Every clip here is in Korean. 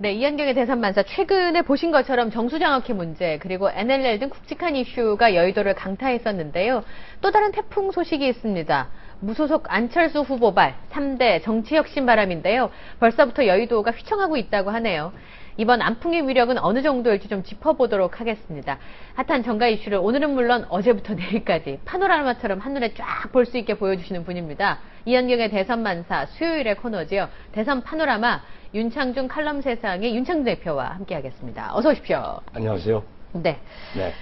네, 이한경의 대선만사 최근에 보신 것처럼 정수장학회 문제 그리고 NLL 등 굵직한 이슈가 여의도를 강타했었는데요. 또 다른 태풍 소식이 있습니다. 무소속 안철수 후보발 3대 정치혁신 바람인데요. 벌써부터 여의도가 휘청하고 있다고 하네요. 이번 안풍의 위력은 어느 정도일지 좀 짚어보도록 하겠습니다. 핫한 정가 이슈를 오늘은 물론 어제부터 내일까지 파노라마처럼 한눈에 쫙 볼 수 있게 보여주시는 분입니다. 이한경의 대선만사 수요일의 코너지요. 대선 파노라마 윤창중 칼럼 세상의 윤창중 대표와 함께하겠습니다. 어서 오십시오. 안녕하세요. 네. 네.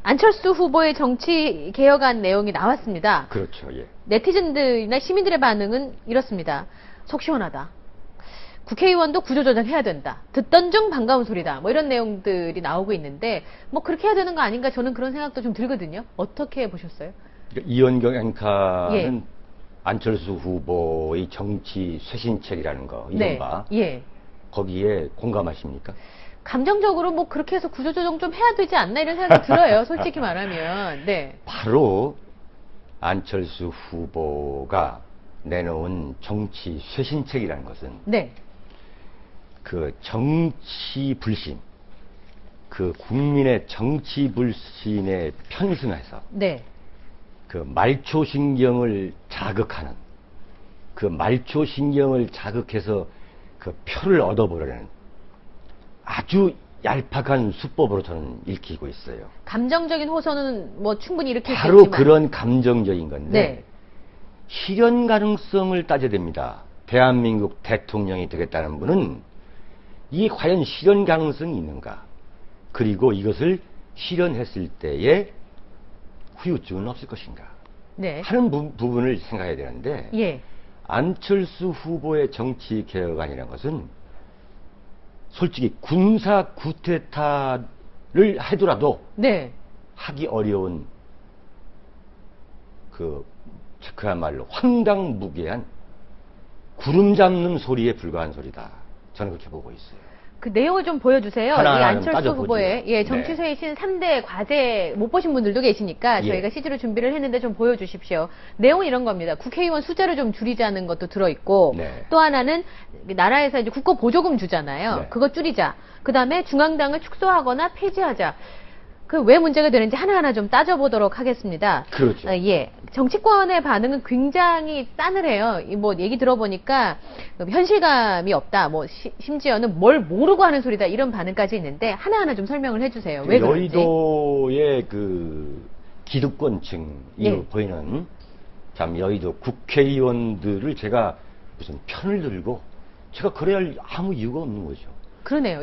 안철수 후보의 정치 개혁안 내용이 나왔습니다. 그렇죠. 예. 네티즌들이나 시민들의 반응은 이렇습니다. 속 시원하다. 국회의원도 구조조정 해야 된다. 듣던 중 반가운 소리다. 뭐 이런 내용들이 나오고 있는데 뭐 그렇게 해야 되는 거 아닌가 저는 그런 생각도 좀 들거든요. 어떻게 보셨어요? 그러니까 이현경 앵커는 예. 안철수 후보의 정치 쇄신책이라는 거 이른바 예. 거기에 공감하십니까? 감정적으로 뭐 그렇게 해서 구조조정 좀 해야 되지 않나 이런 생각이 들어요. 솔직히 말하면. 네. 바로 안철수 후보가 내놓은 정치 쇄신책이라는 것은 네. 그 정치 불신, 그 국민의 정치 불신에 편승해서 네. 그 말초신경을 자극하는, 그 말초신경을 자극해서 그 표를 얻어보려는 아주 얄팍한 수법으로 저는 읽히고 있어요. 감정적인 호소는 뭐 충분히 일으킬 수 바로 있지만. 그런 감정적인 건데 네. 실현 가능성을 따져야 됩니다. 대한민국 대통령이 되겠다는 분은 이게 과연 실현 가능성이 있는가? 그리고 이것을 실현했을 때에 후유증은 없을 것인가? 네. 하는 부분을 생각해야 되는데 예. 안철수 후보의 정치 개혁안이라는 것은 솔직히 군사 쿠데타를 하더라도 네. 하기 어려운 그야말로 황당무계한 구름 잡는 소리에 불과한 소리다. 저는 그렇게 보고 있어요. 그 내용을 좀 보여주세요. 이 하나하나 좀 안철수 따져보죠. 후보의 정치 쇄신 3대 과제 못 보신 분들도 계시니까 예. 저희가 CG로 준비를 했는데 좀 보여주십시오. 내용은 이런 겁니다. 국회의원 숫자를 좀 줄이자는 것도 들어있고 네. 또 하나는 나라에서 이제 국고 보조금 주잖아요. 네. 그거 줄이자. 그 다음에 중앙당을 축소하거나 폐지하자. 그 왜 문제가 되는지 하나하나 좀 따져보도록 하겠습니다. 그렇죠. 예. 정치권의 반응은 굉장히 싸늘해요. 뭐 얘기 들어보니까 현실감이 없다. 뭐 심지어는 뭘 모르고 하는 소리다. 이런 반응까지 있는데 하나하나 좀 설명을 해주세요. 왜 그런지. 여의도의 그 기득권층이 예. 보이는 참 여의도 국회의원들을 제가 무슨 편을 들고 제가 그래야 할 아무 이유가 없는 거죠. 그러네요.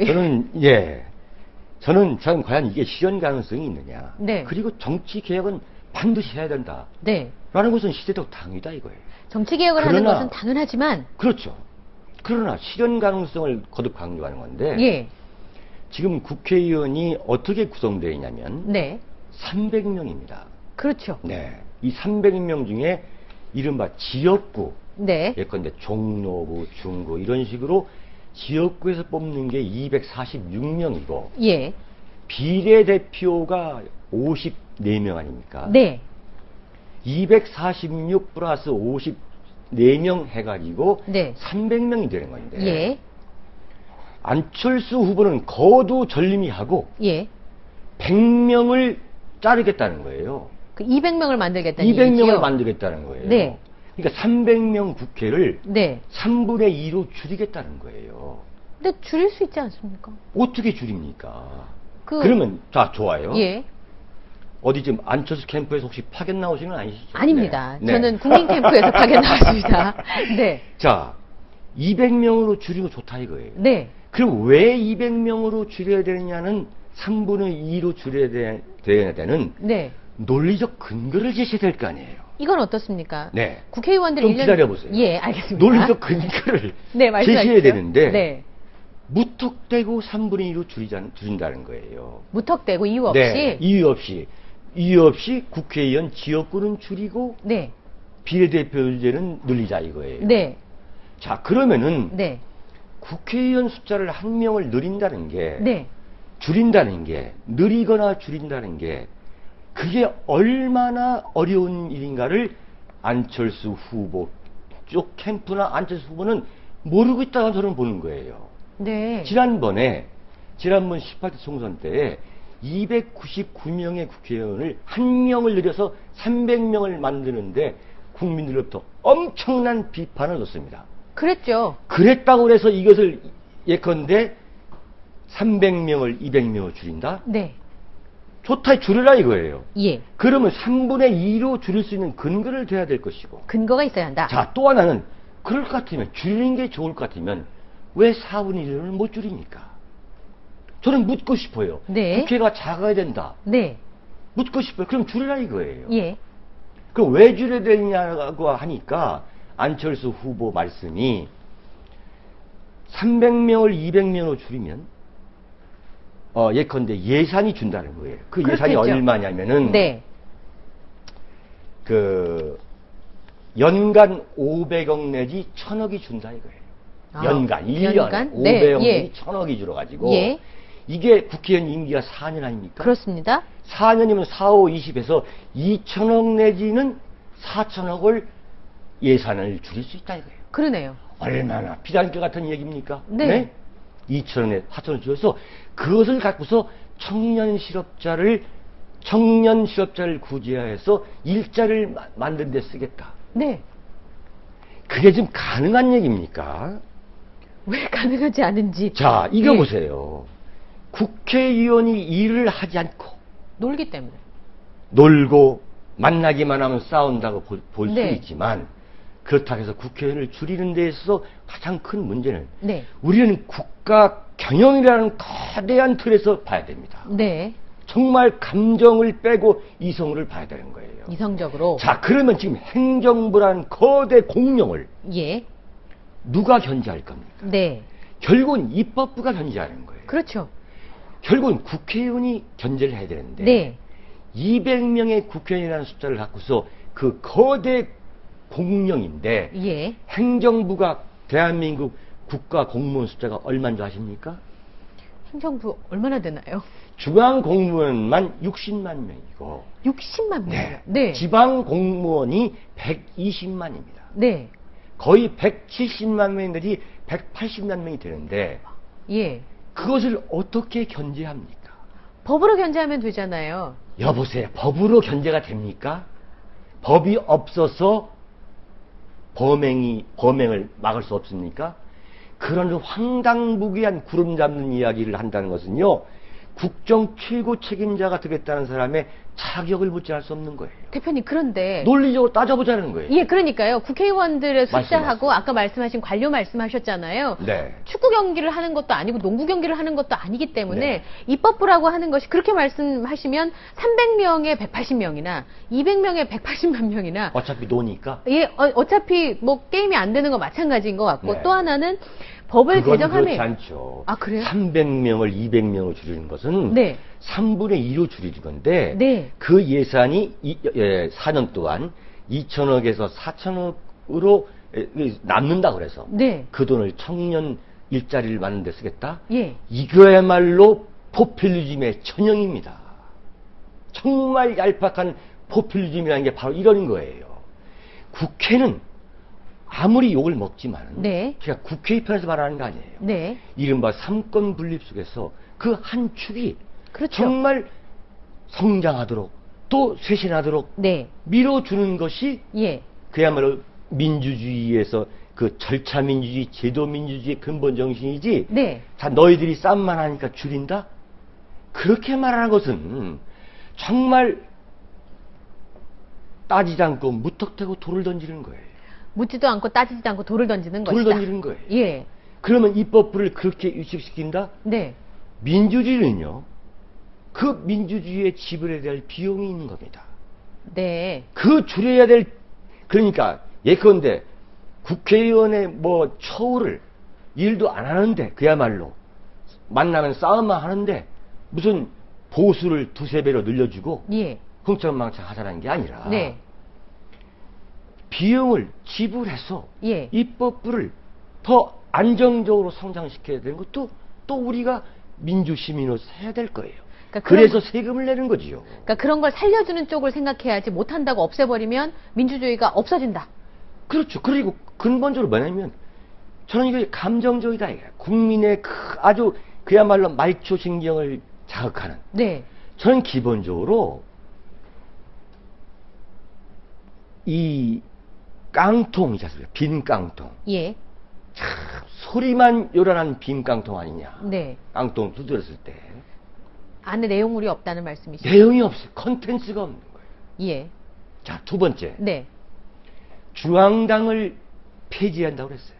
저는 참 과연 이게 실현 가능성이 있느냐. 네. 그리고 정치 개혁은 반드시 해야 된다. 네. 라는 것은 시대적 당위다 이거예요. 정치 개혁을 하는 그러나- 것은 당연하지만. 그렇죠. 그러나 실현 가능성을 거듭 강조하는 건데 예. 지금 국회의원이 어떻게 구성되어 있냐면 네. 300명입니다. 그렇죠. 네. 이 300명 중에 이른바 지역구, 네. 예컨대 종로구, 중구 이런 식으로 지역구에서 뽑는 게 246명이고 예. 비례대표가 54명 아닙니까? 네. 246 플러스 54명 해가지고 네. 300명이 되는 건데 예. 안철수 후보는 거두절미하고 예. 100명을 자르겠다는 거예요. 그 200명을 만들겠다는 200명을 얘기지요? 만들겠다는 거예요. 네. 그러니까 300명 국회를 네. 3분의 2로 줄이겠다는 거예요. 근데 줄일 수 있지 않습니까? 어떻게 줄입니까? 그- 그러면 자 좋아요. 예. 어디 지금 안철수 캠프에서 혹시 파견 나오신 건 아니시죠? 아닙니다. 네. 저는 국민 캠프에서 파견 나왔습니다. 네. 자, 200명으로 줄이고 좋다 이거예요. 네. 그럼 왜 200명으로 줄여야 되느냐는 3분의 2로 줄여야 되는 네. 논리적 근거를 제시해야 될 거 아니에요. 이건 어떻습니까? 네. 국회의원들 좀 1년 기다려보세요. 예, 알겠습니다. 논리적 근거를 네, 말씀하십시오. 제시해야 되는데 네. 무턱대고 3분의 2로 줄인다는 거예요. 무턱대고 이유 없이. 네, 이유 없이 국회의원 지역구는 줄이고 네. 비례대표제는 늘리자 이거예요. 네. 자, 그러면은 네. 국회의원 숫자를 한 명을 늘린다는 게 네. 줄인다는 게 늘리거나 줄인다는 게 그게 얼마나 어려운 일인가를 안철수 후보 쪽 캠프나 안철수 후보는 모르고 있다고 저는 보는 거예요. 네. 지난번 18대 총선 때에 299명의 국회의원을 한 명을 늘려서 300명을 만드는데 국민들로부터 엄청난 비판을 얻었습니다. 그랬죠. 그랬다고 해서 이것을 예컨대 300명을 200명으로 줄인다? 네. 좋다, 줄여라 이거예요. 예. 그러면 3분의 2로 줄일 수 있는 근거를 둬야 될 것이고. 근거가 있어야 한다. 자, 또 하나는 그럴 것 같으면, 줄이는 게 좋을 것 같으면 왜 4분의 1을 못 줄입니까? 저는 묻고 싶어요. 네. 국회가 작아야 된다. 네. 묻고 싶어요. 그럼 줄여라 이거예요. 예. 그럼 왜 줄여야 되냐고 하니까 안철수 후보 말씀이 300명을 200명으로 줄이면 예컨대 예산이 준다는 거예요. 그 예산이 그렇겠죠. 얼마냐면은 네. 그 연간 500억 내지 1000억이 준다 이거예요. 아, 연간 1년에 연간? 500억 네, 내지 예. 1000억이 줄어가지고 예. 이게 국회의원 임기가 4년 아닙니까? 그렇습니다. 4년이면 4, 5, 20에서 2000억 내지는 4000억을 예산을 줄일 수 있다 이거예요. 그러네요. 얼마나 비단결 같은 얘기입니까? 네. 2천원에 4천원 줄여서 그것을 갖고서 청년 실업자를 구제하여서 일자리를 만든 데 쓰겠다. 네. 그게 지금 가능한 얘기입니까? 왜 가능하지 않은지. 자, 이거 예. 보세요. 국회의원이 일을 하지 않고 놀기 때문에. 놀고 만나기만 하면 싸운다고 볼 수 네. 있지만 그렇다고 해서 국회의원을 줄이는 데 있어서 가장 큰 문제는 네. 우리는 국가 경영이라는 거대한 틀에서 봐야 됩니다. 네. 정말 감정을 빼고 이성을 봐야 되는 거예요. 이성적으로. 자, 그러면 지금 행정부라는 거대 공룡을 예. 누가 견제할 겁니까? 네. 결국은 입법부가 견제하는 거예요. 그렇죠. 결국은 국회의원이 견제를 해야 되는데 네. 200명의 국회의원이라는 숫자를 갖고서 그 거대 공룡인데 예. 행정부가 대한민국 국가 공무원 숫자가 얼마인 줄 아십니까? 행정부 얼마나 되나요? 중앙 공무원만 60만 명이고 60만 명이요. 네. 네. 지방 공무원이 120만입니다. 네. 거의 170만 명이 내지 180만 명이 되는데 예. 그것을 어떻게 견제합니까? 법으로 견제하면 되잖아요. 여보세요. 법으로 견제가 됩니까? 법이 없어서 범행을 막을 수 없습니까? 그런 황당무계한 구름 잡는 이야기를 한다는 것은요, 국정 최고 책임자가 되겠다는 사람의 자격을 묻지 할 수 없는 거예요. 대표님, 그런데. 논리적으로 따져보자는 거예요. 예, 그러니까요. 국회의원들의 숫자하고 말씀하세요. 아까 말씀하신 관료 말씀하셨잖아요. 네. 축구 경기를 하는 것도 아니고 농구 경기를 하는 것도 아니기 때문에 네. 입법부라고 하는 것이 그렇게 말씀하시면 300명에 180명이나 200명에 180만 명이나 어차피 노니까. 예, 어차피 뭐 게임이 안 되는 거 마찬가지인 것 같고 네. 또 하나는 법을 그건 개정하면 그렇지 않죠. 아, 그래요? 300명을 200명으로 줄이는 것은 네. 3분의 2로 줄이는 건데 네. 그 예산이 4년 동안 2천억에서 4천억으로 남는다 그래서 네. 그 돈을 청년 일자리를 만드는 데 쓰겠다? 예. 이거야말로 포퓰리즘의 천형입니다. 정말 얄팍한 포퓰리즘이라는 게 바로 이런 거예요. 국회는 아무리 욕을 먹지만 네. 제가 국회 입장에서 말하는 거 아니에요. 네. 이른바 삼권 분립 속에서 그 한 축이 그렇죠. 정말 성장하도록 또 쇄신하도록 네. 밀어주는 것이 예. 그야말로 민주주의에서 그 절차 민주주의, 제도 민주주의의 근본 정신이지. 네. 자, 너희들이 쌈만 하니까 줄인다? 그렇게 말하는 것은 정말 따지지 않고 무턱대고 돌을 던지는 거예요. 묻지도 않고 따지지도 않고 돌을 던지는 돌을 것이다. 던지는 거예요. 예. 그러면 입법부를 그렇게 위축시킨다? 네. 민주주의는요, 그 민주주의의 지불에 대한 비용이 있는 겁니다. 네. 그 줄여야 될, 그러니까, 예컨대, 국회의원의 뭐, 처우를, 일도 안 하는데, 그야말로, 만나면 싸움만 하는데, 무슨 보수를 두세 배로 늘려주고, 예. 흥청망청 하자는 게 아니라, 네. 비용을 지불해서, 예. 입법부를 더 안정적으로 성장시켜야 되는 것도 또 우리가 민주시민으로서 해야 될 거예요. 그러니까 그래서 세금을 내는 거지요. 그러니까 그런 걸 살려주는 쪽을 생각해야지 못한다고 없애버리면 민주주의가 없어진다. 그렇죠. 그리고 근본적으로 뭐냐면 저는 이게 감정적이다. 이게. 국민의 아주 그야말로 말초신경을 자극하는. 네. 저는 기본적으로 이 깡통이지 않습니까? 빈 깡통. 예. 참 소리만 요란한 빈 깡통 아니냐. 네. 깡통 두드렸을 때 안에 내용물이 없다는 말씀이시죠? 내용이 없어요. 컨텐츠가 없는 거예요. 예. 자, 두 번째. 네. 중앙당을 폐지한다고 그랬어요.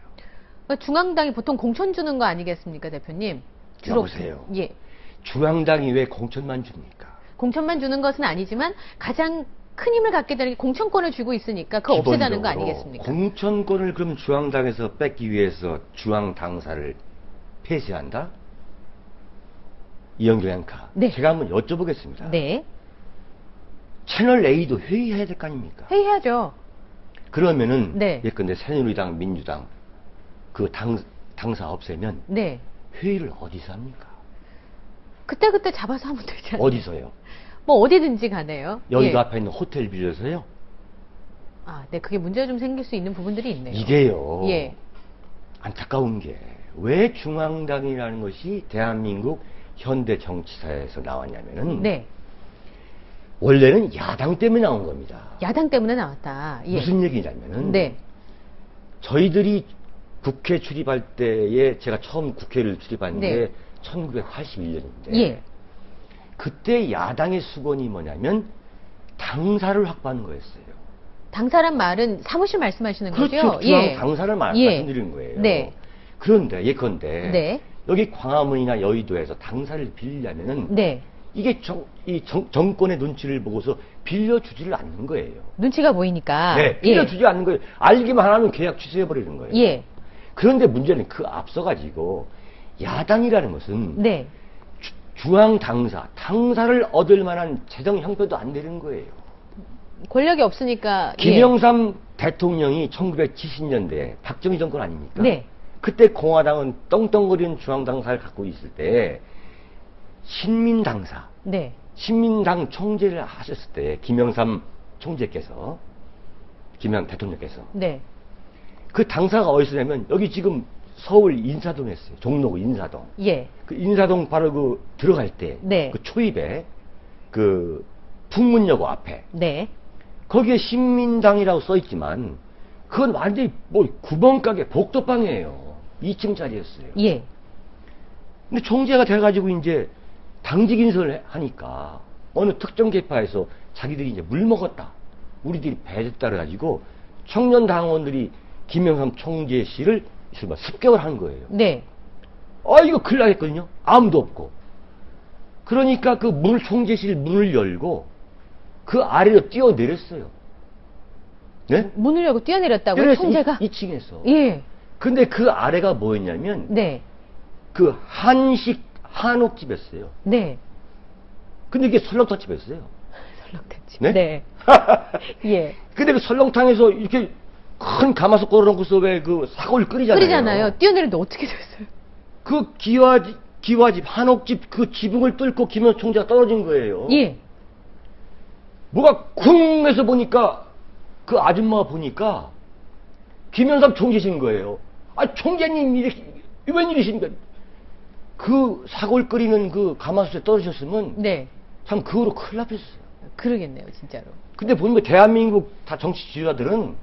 중앙당이 보통 공천 주는 거 아니겠습니까, 대표님? 여보세요. 예. 중앙당이 왜 공천만 줍니까? 공천만 주는 것은 아니지만 가장 큰 힘을 갖게 되는 게 공천권을 쥐고 있으니까 그거 없애자는 거 기본적으로 아니겠습니까? 공천권을 그럼 중앙당에서 뺏기 위해서 중앙당사를 폐쇄한다? 이영경 앵커. 네. 제가 한번 여쭤보겠습니다. 네. 채널 A도 회의해야 될 거 아닙니까? 회의하죠. 그러면은 네. 예컨대 새누리당, 민주당 그 당사 없애면 네. 회의를 어디서 합니까? 그때그때 잡아서 하면 되잖아요. 어디서요? 뭐 어디든지 가네요. 여기가 예. 앞에 있는 호텔 빌려서요? 아, 네. 그게 문제가 좀 생길 수 있는 부분들이 있네요. 이게요. 예. 안타까운 게 왜 중앙당이라는 것이 대한민국 현대 정치사에서 나왔냐면은 네. 원래는 야당 때문에 나온 겁니다. 야당 때문에 나왔다. 예. 무슨 얘기냐면은 네. 저희들이 국회 출입할 때에 제가 처음 국회를 출입한 네. 게 1981년인데 예. 그때 야당의 수건이 뭐냐면 당사를 확보하는 거였어요. 당사란 말은 사무실 말씀하시는 그렇죠. 거죠? 중앙 당사를 예. 말씀드리는 거예요. 네. 그런데 예컨대 네. 여기 광화문이나 여의도에서 당사를 빌리려면은 네. 이게 정권의 눈치를 보고서 빌려주지를 않는 거예요. 눈치가 보이니까. 네, 빌려주지 않는 거예요. 알기만 하면 계약 취소해버리는 거예요. 예. 그런데 문제는 그 앞서가지고 야당이라는 것은 네. 중앙 당사를 얻을 만한 재정 형편도 안 되는 거예요. 권력이 없으니까. 김영삼 대통령이 1970년대에 박정희 정권 아닙니까? 네. 그때 공화당은 떵떵거리는 중앙당사를 갖고 있을 때 신민당사, 네. 신민당 총재를 하셨을 때 김영삼 총재께서, 김영 대통령께서 네. 그 당사가 어디서냐면 여기 지금 서울 인사동에 있어요. 종로구 인사동. 예. 그 인사동 바로 그 들어갈 때, 네. 그 초입에 그 풍문여고 앞에 네. 거기에 신민당이라고 써 있지만 그건 완전히 뭐 구멍가게 복도방이에요. 2층짜리였어요. 예. 근데 총재가 돼가지고 이제 당직 인선을 하니까 어느 특정 계파에서 자기들이 이제 물 먹었다. 우리들이 배됐다 그래가지고 청년 당원들이 김영삼 총재실을 습격을 한 거예요. 네. 이거 큰일 나겠거든요. 아무도 없고. 그러니까 그 총재실 문을 열고 그 아래로 뛰어내렸어요. 네? 문을 열고 뛰어내렸다고요? 그래서 총재가? 2층에서. 예. 근데 그 아래가 뭐였냐면 네. 그 한옥집이었어요. 네. 근데 이게 설렁탕집이었어요. 설렁탕집. 네? 네. 예. 근데 그 설렁탕에서 이렇게 큰 가마솥 걸어놓고서 왜 그 사골 끓이잖아요. 끓이잖아요. 뛰어내렸는데 어떻게 됐어요? 그 기와집, 한옥집 그 지붕을 뚫고 김현 총재가 떨어진 거예요. 예. 뭐가 쿵 해서 보니까 그 아줌마가 보니까 김현삼 총재신 거예요. 총재님 이게 웬일이십니까? 그 사골 끓이는 그 가마솥에 떨어졌으면 네. 참 그 후로 큰일 났겠어요. 그러겠네요, 진짜로. 근데 보니까 대한민국 다 정치 지도자들은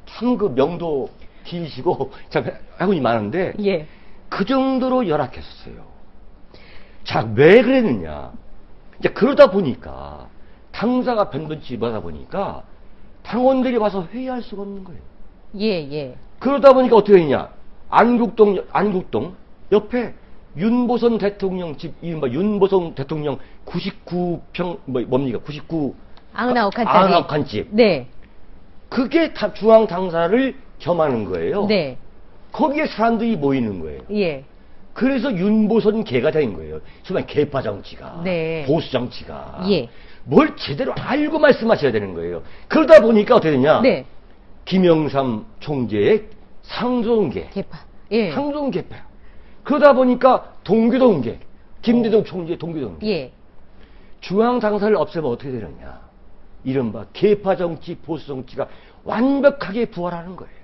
참 그 명도 길시고 참 학問이 많은데 예. 그 정도로 열악했었어요. 자, 왜 그랬느냐? 이제 그러다 보니까 당사가 변변치 못하다 보니까 당원들이 와서 회의할 수가 없는 거예요. 예, 예. 그러다 보니까 어떻게 되냐? 안국동 옆에 윤보선 대통령 집, 이른바 윤보선 대통령 99평, 뭡니까? 99. 아흔아홉 칸짜리. 아흔아홉 칸집. 네. 그게 다 중앙 당사를 겸하는 거예요. 네. 거기에 사람들이 모이는 거예요. 예. 그래서 윤보선 개가 된 거예요. 정말 개파 정치가. 네. 보수 정치가. 예. 뭘 제대로 알고 말씀하셔야 되는 거예요. 그러다 보니까 어떻게 되냐? 네. 김영삼 총재의 상종계. 개파. 예. 상종계파. 그러다 보니까 동교동계. 김대중 총재의 동교동계. 예. 중앙 당사를 없애면 어떻게 되느냐? 이른바 개파 정치, 보수 정치가 완벽하게 부활하는 거예요.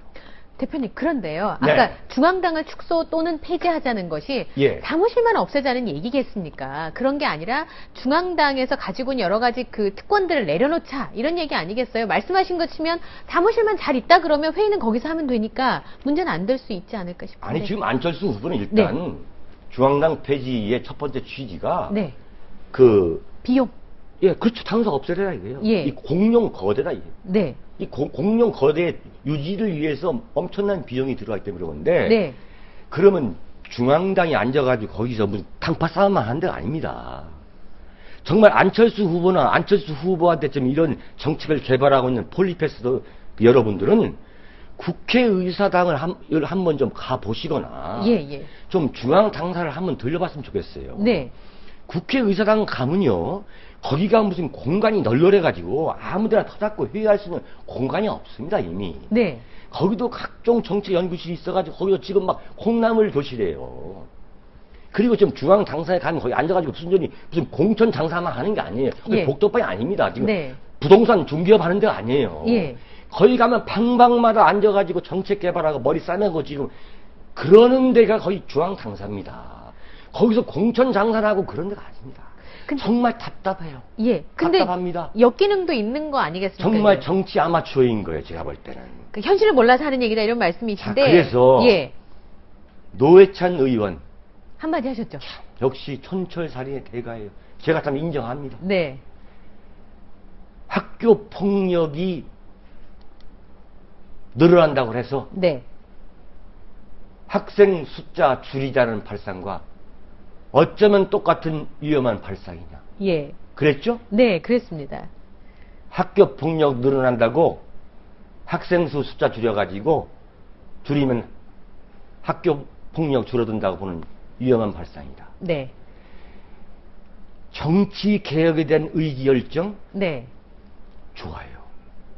대표님, 그런데요. 네. 아까 중앙당을 축소 또는 폐지하자는 것이 예. 사무실만 없애자는 얘기겠습니까? 그런 게 아니라 중앙당에서 가지고 있는 여러 가지 그 특권들을 내려놓자 이런 얘기 아니겠어요? 말씀하신 것 치면 사무실만 잘 있다 그러면 회의는 거기서 하면 되니까 문제는 안 될 수 있지 않을까 싶은데. 아니 지금 안철수 후보는 일단 중앙당 폐지의 첫 번째 취지가 네. 그 비용. 예, 그렇죠. 당사 없애라 이거예요. 예. 이 공룡 거대다 이게. 네. 이 공룡 거대 유지를 위해서 엄청난 비용이 들어가기 때문에 그런데 네. 그러면 중앙당이 앉아가지고 거기서 무슨 당파 싸움만 하는 데가 아닙니다. 정말 안철수 후보나 안철수 후보한테 좀 이런 정책을 개발하고 있는 폴리패스도 여러분들은 국회의사당을 한번 좀 가보시거나 예, 예. 좀 중앙 당사를 한번 들려봤으면 좋겠어요. 네. 국회의사당 가면요, 거기가 무슨 공간이 널널해가지고 아무데나 터잡고 회의할 수 있는 공간이 없습니다, 이미. 네. 거기도 각종 정책 연구실이 있어가지고 거기도 지금 막 콩나물 교실이에요. 그리고 지금 중앙 당사에 가면 거기 앉아가지고 무슨 공천 장사만 하는 게 아니에요. 예. 복도방이 아닙니다. 지금 네. 부동산 중개업 하는 데가 아니에요. 예. 거기 가면 방방마다 앉아가지고 정책 개발하고 머리 싸매고 지금 그러는 데가 거의 중앙 당사입니다. 거기서 공천 장사를 하고 그런 데가 아닙니다. 정말 답답해요. 예. 근데 답답합니다. 역기능도 있는 거 아니겠습니까? 정말 이제? 정치 아마추어인 거예요, 제가 볼 때는. 그 현실을 몰라서 하는 얘기다 이런 말씀이신데. 자, 그래서 예. 노회찬 의원 한마디 하셨죠. 역시 촌철살인의 대가예요. 제가 참 인정합니다. 네. 학교 폭력이 늘어난다고 해서 네. 학생 숫자 줄이자는 발상과 어쩌면 똑같은 위험한 발상이냐. 예. 그랬죠? 네, 그랬습니다. 학교 폭력 늘어난다고 학생 수 숫자 줄여가지고 줄이면 학교 폭력 줄어든다고 보는 위험한 발상이다. 네. 정치 개혁에 대한 의지 열정 네. 좋아요.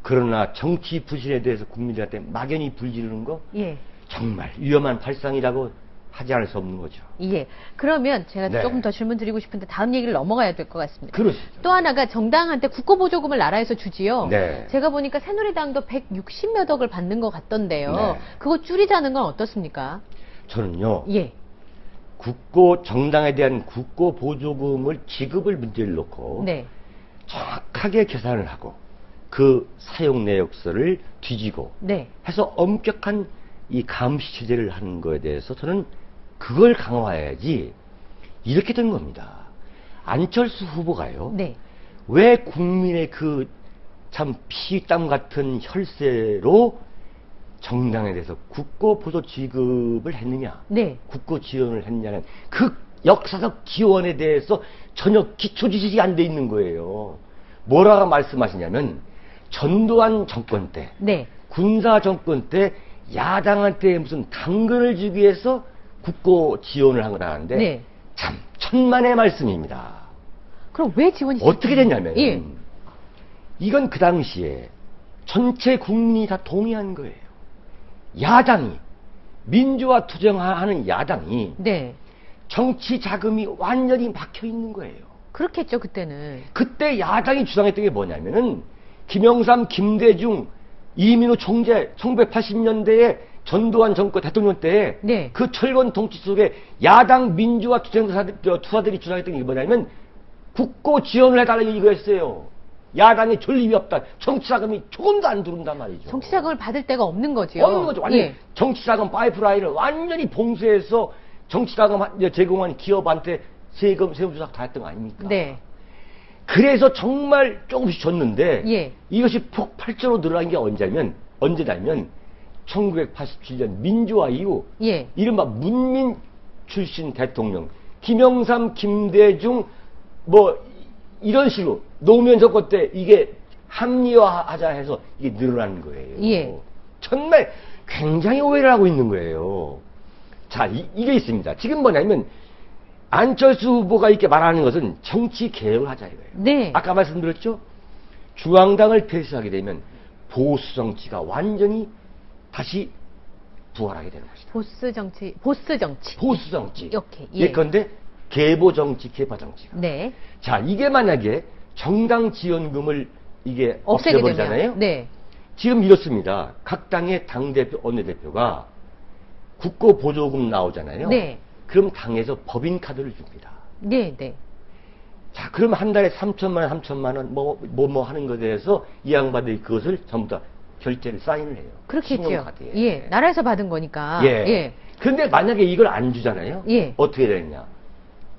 그러나 정치 부실에 대해서 국민들한테 막연히 불지르는 거 예. 정말 위험한 발상이라고 하지 않을 수 없는 거죠. 예. 그러면 제가 네. 조금 더 질문 드리고 싶은데 다음 얘기를 넘어가야 될 것 같습니다. 그렇죠. 또 하나가 정당한테 국고보조금을 나라에서 주지요. 네. 제가 보니까 새누리당도 160몇 억을 받는 것 같던데요. 네. 그거 줄이자는 건 어떻습니까? 저는요. 예. 정당에 대한 국고 보조금을 지급을 문제를 놓고 네. 정확하게 계산을 하고 그 사용 내역서를 뒤지고 네. 해서 엄격한 이 감시 체제를 하는 거에 대해서 저는 그걸 강화해야지 이렇게 된 겁니다. 안철수 후보가요. 네. 왜 국민의 그 참 피땀 같은 혈세로 정당에 대해서 국고 보조 지급을 했느냐, 네. 국고 지원을 했냐는 그 역사적 기원에 대해서 전혀 기초 지식이 안 돼 있는 거예요. 뭐라고 말씀하시냐면 전두환 정권 때, 네. 군사 정권 때 야당한테 무슨 당근을 주기 위해서 국고 지원을 한 거라는데 네. 참 천만의 말씀입니다. 그럼 왜 지원이 어떻게 됐냐면 예. 이건 그 당시에 전체 국민이 다 동의한 거예요. 야당이 민주화 투쟁하는 야당이 네. 정치 자금이 완전히 막혀 있는 거예요. 그렇겠죠, 그때는. 그때 야당이 주장했던 게 뭐냐면은 김영삼, 김대중, 이민우 총재 1980년대에 전두환 정권 대통령 때 네. 그 철권 통치 속에 야당 민주화 투사들이 주장했던 게 뭐냐면 국고 지원을 해달라는 이거였어요. 야당에 존립이 없다. 정치자금이 조금도 안 들어온단 말이죠. 정치자금을 받을 데가 없는 거죠. 없는 거죠. 완전히 예. 정치자금 파이프라인을 완전히 봉쇄해서 정치자금 제공한 기업한테 세금 조작 다 했던 거 아닙니까? 네. 그래서 정말 조금씩 줬는데 예. 이것이 폭발적으로 늘어난 게 언제냐면 1987년 민주화 이후 예. 이른바 문민 출신 대통령 김영삼, 김대중 뭐 이런 식으로 노무현 정권 때 이게 합리화하자 해서 이게 늘어나는 거예요. 예. 정말 굉장히 오해를 하고 있는 거예요. 자, 이게 있습니다. 지금 뭐냐면 안철수 후보가 이렇게 말하는 것은 정치 개혁을 하자 이거예요. 네. 아까 말씀드렸죠? 중앙당을 폐쇄하게 되면 보수 정치가 완전히 다시 부활하게 되는 것이다. 보스 정치. 보수 정치. 이렇게. 예. 예컨대 계보 정치, 계파 정치가. 네. 자, 이게 만약에 정당 지원금을 이게 없애게 없애버리잖아요. 되면. 네. 지금 이렇습니다. 각 당의 당대표, 원내대표가 국고 보조금 나오잖아요. 네. 그럼 당에서 법인카드를 줍니다. 네, 네. 자, 그럼 한 달에 3천만 원, 3천만 원, 뭐 하는 것에 대해서 이 양반들이 그것을 전부 다 결제를 사인을 해요. 그렇겠죠. 신용카드에. 예. 나라에서 받은 거니까. 예. 예. 근데 만약에 이걸 안 주잖아요. 예. 어떻게 되느냐.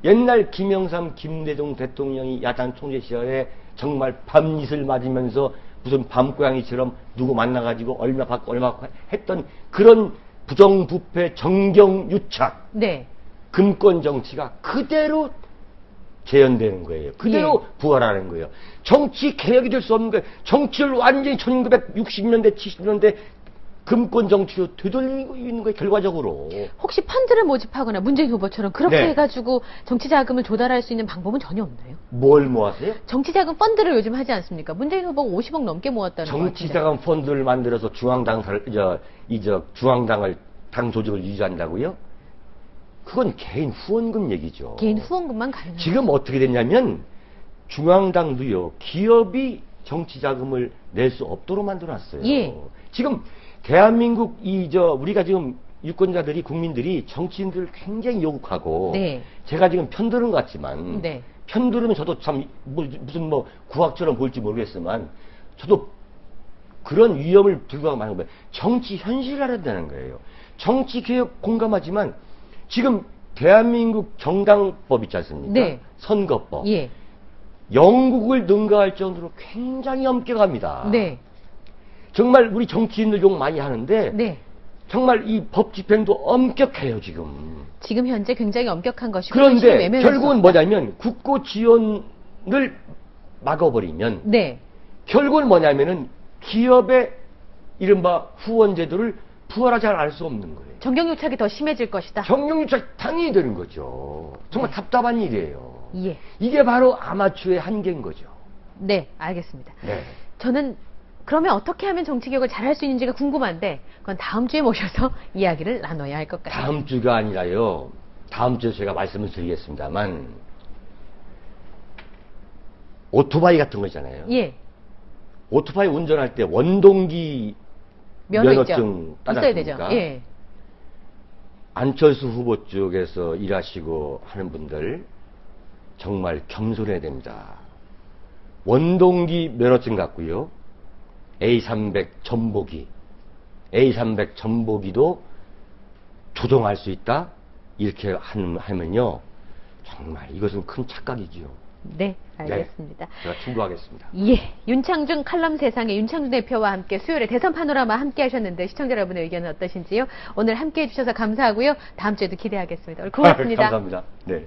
옛날 김영삼, 김대중 대통령이 야당 총재 시절에 정말 밤이슬 맞으면서 무슨 밤고양이처럼 누구 만나가지고 얼마 받고 얼마 받고 했던 그런 부정부패 정경유착 네. 금권 정치가 그대로 재현되는 거예요. 그대로 예. 부활하는 거예요. 정치 개혁이 될 수 없는 거예요. 정치를 완전히 1960년대, 70년대 금권 정치로 되돌리고 있는 거예요, 결과적으로. 혹시 펀드를 모집하거나 문재인 후보처럼 그렇게 네. 해가지고 정치 자금을 조달할 수 있는 방법은 전혀 없나요? 뭘 모았어요? 정치 자금 펀드를 요즘 하지 않습니까? 문재인 후보가 50억 넘게 모았다는 거 정치 같은데. 자금 펀드를 만들어서 중앙당을 당 조직을 유지한다고요? 그건 개인 후원금 얘기죠. 개인 후원금만 가능한 지금 어떻게 됐냐면 중앙당도요, 기업이 정치 자금을 낼 수 없도록 만들어놨어요. 예. 지금 대한민국 우리가 지금 유권자들이, 국민들이 정치인들을 굉장히 요구하고, 네. 제가 지금 편드는 것 같지만, 네. 편들으면 저도 참 무슨 구악처럼 보일지 모르겠지만, 저도 그런 위험을 불구하고 많은 거예요. 정치 현실화된다는 거예요. 정치 개혁 공감하지만 지금 대한민국 정당법 있지 않습니까? 네. 선거법. 예. 영국을 능가할 정도로 굉장히 엄격합니다. 네. 정말 우리 정치인들 욕 많이 하는데 네. 정말 이 법 집행도 엄격해요, 지금. 지금 현재 굉장히 엄격한 것이고 그런데 결국은 뭐냐면 국고 지원을 막아버리면 네. 결국은 뭐냐면은 기업의 이른바 후원 제도를 부활하지 않을 수 없는 거예요. 정경유착이 더 심해질 것이다. 정경유착 당연히 되는 거죠. 정말 네. 답답한 일이에요. 예. 이게 바로 아마추어의 한계인 거죠. 네, 알겠습니다. 네. 저는 그러면 어떻게 하면 정치개혁을 잘할 수 있는지가 궁금한데 그건 다음 주에 모셔서 이야기를 나눠야 할 것 같아요. 다음 주가 아니라요. 다음 주에 제가 말씀을 드리겠습니다만 오토바이 같은 거 있잖아요. 예. 오토바이 운전할 때 원동기 면허증 있어야 되죠. 따졌습니까? 예. 안철수 후보 쪽에서 일하시고 하는 분들 정말 겸손해야 됩니다. 원동기 면허증 갖고요. A300 전보기도 조종할 수 있다? 이렇게 하면요. 정말 이것은 큰 착각이지요. 네, 알겠습니다. 네, 제가 충고하겠습니다. 예, 윤창중 칼럼 세상의 윤창중 대표와 함께 수요일에 대선 파노라마 함께 하셨는데 시청자 여러분의 의견은 어떠신지요? 오늘 함께 해주셔서 감사하고요. 다음 주에도 기대하겠습니다. 오늘 고맙습니다. 감사합니다. 네.